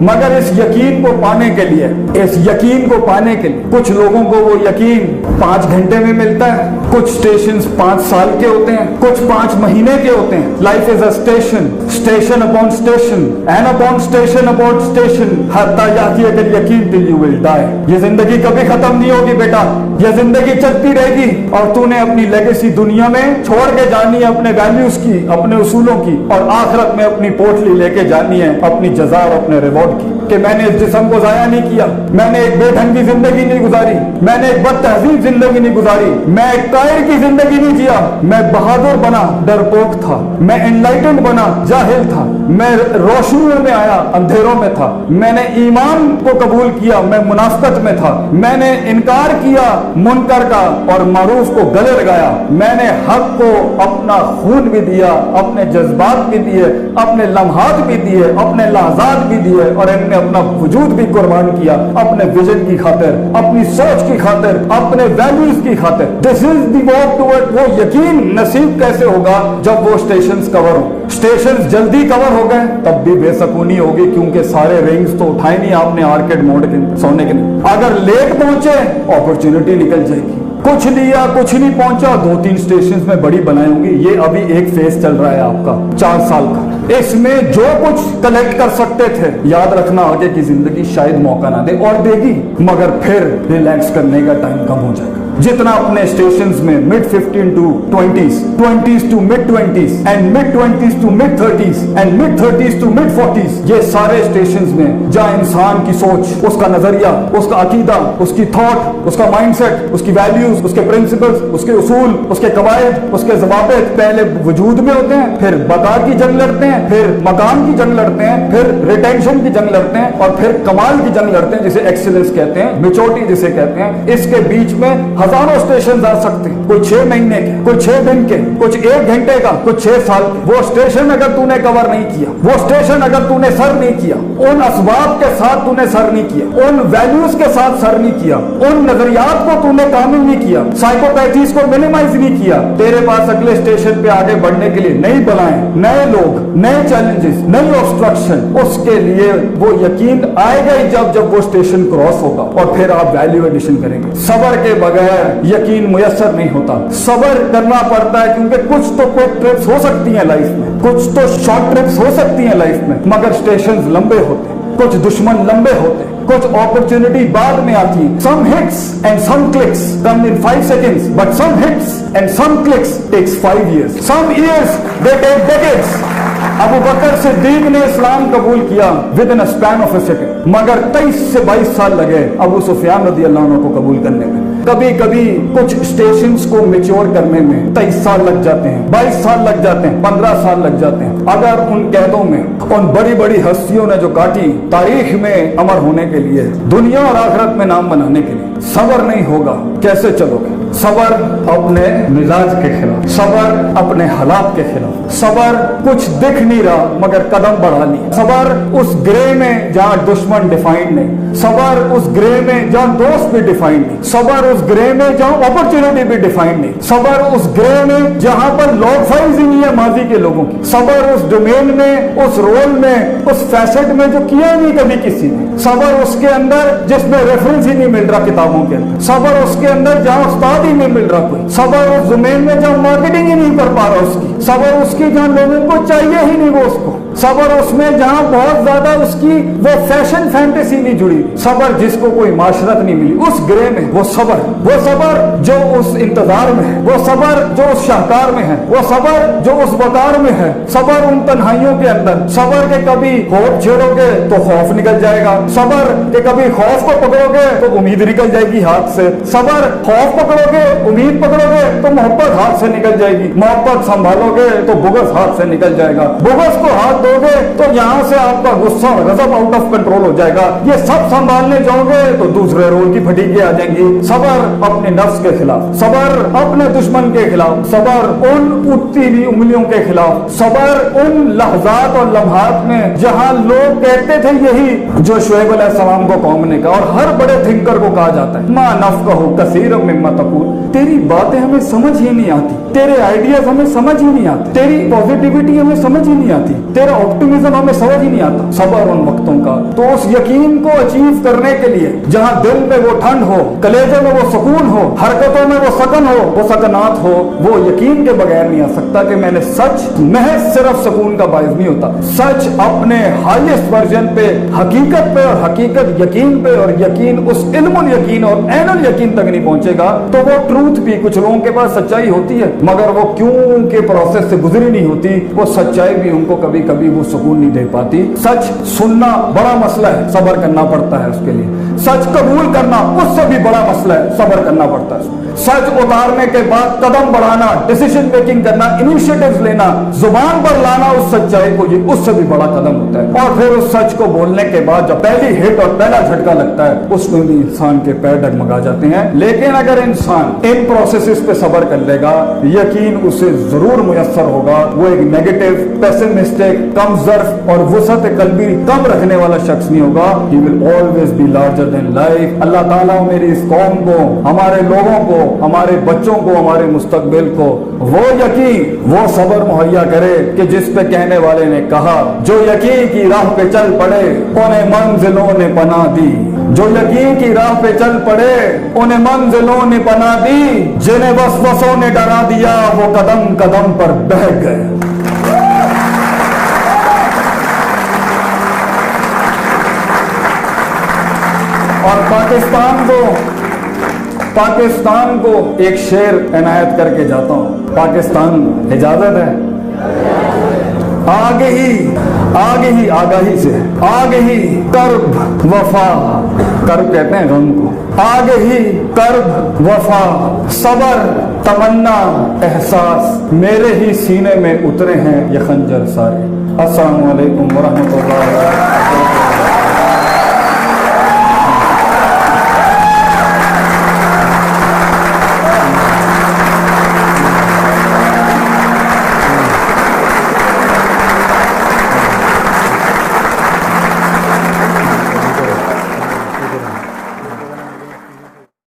मगर इस यकीन को पाने के लिए, इस यकीन को पाने के लिए कुछ लोगों को वो यकीन 5 घंटे में मिलता है, कुछ स्टेशन 5 साल के होते हैं, कुछ 5 महीने के होते हैं। Life is a station, station upon station and upon station upon station, हत्ता याती अगर यकीन टिल यू विल डाई। ये जिंदगी कभी खत्म नहीं होगी बेटा, ये जिंदगी चलती रहेगी और तूने अपनी लेगेसी दुनिया में छोड़ के जानी है, अपने वैल्यूज की, अपने उसूलों की, और आखिरत में अपनी पोटली लेके जानी है अपनी जजा और अपने रिवॉर्ड की, कि मैंने इस जिस्म को जाया नहीं किया, मैंने एक बेढंग की जिंदगी नहीं गुजारी, मैंने एक बदतहजीब जिंदगी नहीं गुजारी, मैं एक कायर की जिंदगी नहीं जिया, मैं बहादुर बना डरपोक था, मैं एनलाइटेंड बना जाहिल था, मैं रोशनियों में आया अंधेरों में था, मैंने ईमान को कबूल किया मैं मुनाफकत में था, मैंने इनकार किया मुनकर का और मारूफ को गले लगाया, मैंने हक को अपना खून भी दिया, अपने जज्बात भी दिए, अपने लम्हात भी दिए, अपने लहजात भी दिए, और इनने अपना वजूद भी कुर्बान किया अपने विजन की खातिर, अपनी सोच की खातिर, अपने वैल्यूज की खातिर। This is the walk toward. वो यकीन नसीब कैसे होगा जब वो स्टेशंस कवर हो। स्टेशंस जल्दी कवर हो गए तब भी बेसकूनी होगी, क्योंकि सारे रिंग्स तो उठाए नहीं आपने आर्केड मोड के सोने के नहीं। अगर लेट पहुंचे अपॉर्चुनिटी निकल जाएगी, कुछ लिया कुछ नहीं पहुंचा, 2-3 स्टेशन में बड़ी बनाई होंगी। ये अभी एक फेज चल रहा है आपका 4 साल का, इसमें जो कुछ कलेक्ट कर सकते थे, याद रखना आगे की जिंदगी शायद मौका ना दे, और देगी मगर फिर रिलैक्स करने का टाइम कम हो जाएगा। जितना अपने स्टेशंस में mid 15 to 20s, 20s to mid 20s and mid 20s to mid 30s and mid 30s to mid 40s, ये सारे स्टेशंस में जहाँ इंसान की सोच, उसका नजरिया, उसका अकीदा, उसकी थॉट, उसका माइंडसेट, उसकी वैल्यूज, उसके प्रिंसिपल्स, उसके उसूल, उसके कवायद, उसके ज़वाबित पहले वजूद में होते हैं, फिर बका की जंग लड़ते हैं, फिर मकाम की जंग लड़ते हैं, फिर रिटेंशन की जंग लड़ते हैं, और फिर कमाल की जंग लड़ते हैं जिसे एक्सीलेंस कहते हैं, मेच्योरिटी जिसे कहते हैं। इसके बीच में हजारों स्टेशन आ सकते हैं, कोई 6 महीने के, कोई 6 दिन के, कुछ 1 घंटे का, कुछ 6 साल के। वो स्टेशन अगर तूने कवर नहीं किया, वो स्टेशन अगर तूने सर नहीं किया, उन असबाब के साथ तूने सर नहीं किया, उन वैल्यूज के साथ सर नहीं किया, उन नजरियात को तूने कामिल नहीं किया, साइकोपैथीज को मिनिमाइज नहीं किया, तेरे पास अगले स्टेशन पे आगे बढ़ने के लिए नई बलाएं, नए लोग, नए चैलेंजेस, नई ऑब्स्ट्रक्शन, उसके लिए वो यकीन आएगा ही जब वो स्टेशन क्रॉस होगा, और फिर आप वैल्यू एडिशन करेंगे। सबर के बगैर यकीन मुयस्सर नहीं होता, सबर करना पड़ता है, क्योंकि कुछ तो क्विक ट्रिप्स हो सकती हैं लाइफ में, कुछ तो शॉर्ट ट्रिप्स हो सकती हैं लाइफ में, मगर स्टेशंस लंबे होते हैं, कुछ दुश्मन लंबे होते हैं, कुछ अपॉर्चुनिटी बाद में आती है। Some hits and some clicks come in 5 seconds, but some hits and some clicks takes 5 years, some years they take decades। Abu Bakr Siddiq ने इस्लाम कबूल किया within a span of a second, मगर 23 से 22 साल लगे अबू सुफियान रज़ी अल्लाह अन्हु को कबूल करने में। कभी कभी कुछ स्टेशंस को मैच्योर करने में 23 साल लग जाते हैं, 22 साल लग जाते हैं, 15 साल लग जाते हैं। अगर उन कैदों में उन बड़ी बड़ी हस्तियों ने जो काटी तारीख में अमर होने के लिए, दुनिया और आखिरत में नाम बनाने के लिए, सबर नहीं होगा कैसे चलोगे? सबर अपने मिजाज के खिलाफ, सबर अपने हालात के खिलाफ, सबर कुछ दिख नहीं रहा मगर कदम बढ़ा लिया, सबर उस ग्रे में जहाँ दुश्मन डिफाइंड नहीं, सबर उस ग्रे में जहाँ दोस्त भी डिफाइंड नहीं, सबर उस ग्रे में जहाँ अपॉर्चुनिटी भी डिफाइंड नहीं, सबर उस ग्रे में जहाँ पर लॉग फाइल्स ही नहीं है माजी के लोगों की, सबर उस डोमेन में, उस रोल में, उस फैसेट में जो किया नहीं कभी किसी ने, सबर उसके अंदर जिसमें रेफरेंस ही नहीं मिल रहा किताबों के अंदर, सबर उसके अंदर जहाँ उस्ताद ही नहीं मिल रहा कोई, सबर उस जमीन में जहाँ मार्केटिंग ही नहीं कर पा रहा उसकी, सबर उसकी जहाँ लोगों को चाहिए ही नहीं वो उसको, सबर उसमें जहाँ बहुत ज्यादा उसकी वो फैशन फैंटेसी नहीं जुड़ी, सबर जिसको कोई माशरत नहीं मिली, उस ग्रे में वो सबर जो उस इंतजार में है, वो सबर जो उस शाहकार में है, वो सबर जो उस वकार में है, सबर उन तन्हाइयों के अंदर, सबर के कभी खौफ छेड़ोगे तो खौफ निकल जाएगा, सबर के कभी खौफ को पकड़ोगे तो उम्मीद निकल जाएगी हाथ से, सबर खौफ पकड़ोगे, उम्मीद पकड़ोगे तो मोहब्बत हाथ से निकल जाएगी, मोहब्बत संभालोगे तो बुग़्ज़ हाथ से निकल जाएगा, बुग़्ज़ को हाथ दोगे तो यहाँ से आपका गुस्सा और गज़ब आउट ऑफ कंट्रोल हो जाएगा, ये सब संभालने जाओगे तो दूसरे रोल की फटीकें आ जाएंगी। सबर अपने नफ्स के खिलाफ, सबर अपने दुश्मन के खिलाफ, सबर उन उठती हुई उंगलियों के खिलाफ, सबर उन लहजात और लम्हात में जहाँ लोग कहते थे यही जो शुएब अलैहिस्सलाम को कौम ने कहा और हर बड़े थिंकर को कहा जाता है, मा नफ़क़हु कसीरम मिम्मा तक़ूल, तेरी बातें हमें समझ ही नहीं आती, तेरे आइडियाज हमें समझ ही नहीं आते, तेरी पॉजिटिविटी हमें समझ ही नहीं आती, तेरा ऑप्टिमिज्म हमें समझ ही नहीं आता, सबर उन वक्तों का। तो उस यकीन को अचीव करने के लिए जहाँ दिल में वो ठंड हो, कलेजे में वो सुकून हो, हरकतों में वो सकन हो, वो सकनात हो, वो यकीन के बगैर नहीं आ सकता कि मैंने सच महज सिर्फ सुकून का बायस नहीं होता। सच अपने हाईएस्ट वर्जन पे, हकीकत पे, और हकीकत यकीन पे, और यकीन उस इल्मुल यकीन और ऐनुल यकीन तक नहीं पहुंचेगा तो वो ट्रूथ भी, कुछ लोगों के पास सच्चाई होती है मगर वो क्यों के प्रोसेस से गुजरी नहीं होती, वो सच्चाई भी उनको कभी कभी वो सुकून नहीं दे पाती। सच सुनना बड़ा मसला है, सब्र करना पड़ता है उसके लिए। सच कबूल करना उससे भी बड़ा मसला है, सब्र करना पड़ता है। सच उतारने के बाद कदम बढ़ाना, डिसीजन मेकिंग करना, इनिशिएटिव्स लेना, जुबान पर लाना उस सच्चाई को, ये उससे भी बड़ा कदम होता है। और फिर उस सच को बोलने के बाद जब पहली हिट और पहला झटका लगता है उसमें भी इंसान के पैर डगमगा जाते हैं। लेकिन अगर इंसान इन प्रोसेसेस पे सब्र कर लेगा, यकीन उसे जरूर मुयस्सर होगा। वो एक नेगेटिव, पेसिमिस्टिक, कम ज़र्फ और वुसअत कल्बी कम रखने वाला शख्स नहीं होगा। He will always be larger than life. Allah Taala मेरी इस कौम को, हमारे लोगों को, हमारे बच्चों को, हमारे मुस्तकबिल को वो यकीन, वो सब्र मुहैया करे कि जिस पे कहने वाले ने कहा, जो यकीन की राह पे चल पड़े उन्हें मंजिलों ने पनाह दी। जो यकीन की राह पे चल पड़े उन्हें मंजिलों ने पनाह दी। जिन्हें वसवसों ने डरा दिया वो कदम कदम पर बह गए। और पाकिस्तान को एक शेर इनायत करके जाता हूं। पाकिस्तान, इजाजत है? आगे ही आगाही से, आगे ही कर्ब वफा, कर्ब कहते हैं गम को, आगे ही कर्ब वफा, सबर, तमन्ना, एहसास, मेरे ही सीने में उतरे हैं ये खंजर सारे। अस्सलामु अलैकुम व रहमतुल्लाह।